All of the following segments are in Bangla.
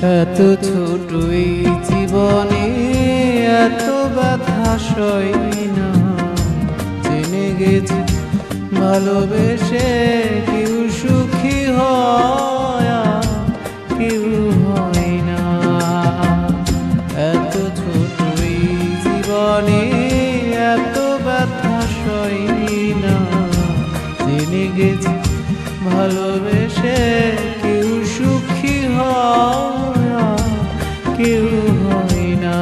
এত ছোট এই জীবনে এত ব্যথা সই না, জেনে গেছি ভালোবেসে কেউ সুখী হয় আর কেউ হয় না। এত ছোট এই জীবনে এত ব্যথা সই না, জেনে গেছি ভালোবেসে কেউ সুখী হয় আর কেউ হয় না।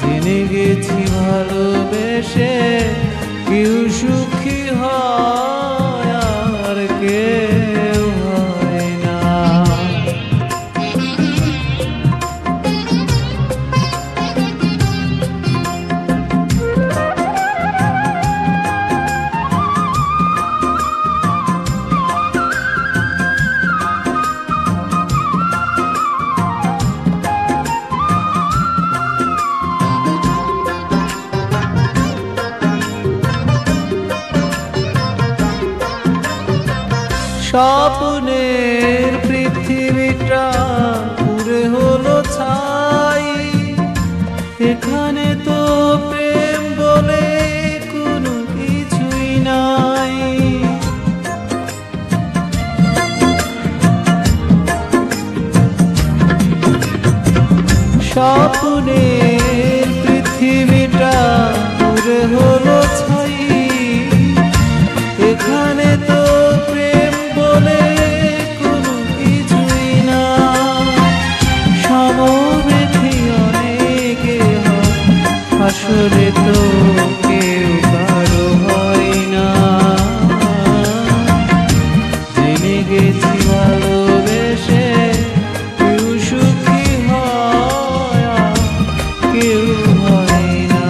জেনে গেছি ভালোবেসে কেউ সুখী হয় আর কেউ হয় না। স্বপ্নের পৃথিবীটা পুরে হলো ছাই, এখানে তো প্রেম বলে কোনো কিছুই নাই। স্বপ্নের পৃথিবীটা পুরে হলো ছাই, এখানে তো প্রেম বলে কোনো কিছুই না। সমবেথী অনেকে হয়, আসলে তো কেউ কারো হয় না। জেনে গেছি ভালোবেসে কেউ সুখী হয় আর কেউ হয় না।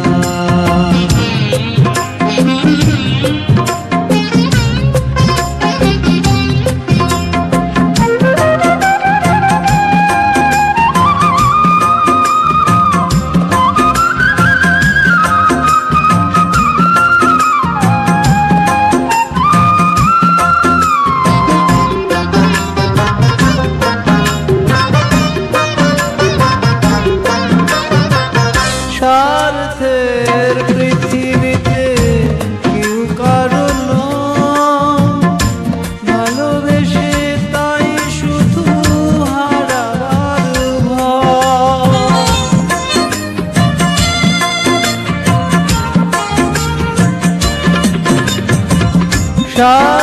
স্বার্থের পৃথিবীতে কেউ কারো নয়, ভালোবেসে তাই শুধু হারাবার ভয়।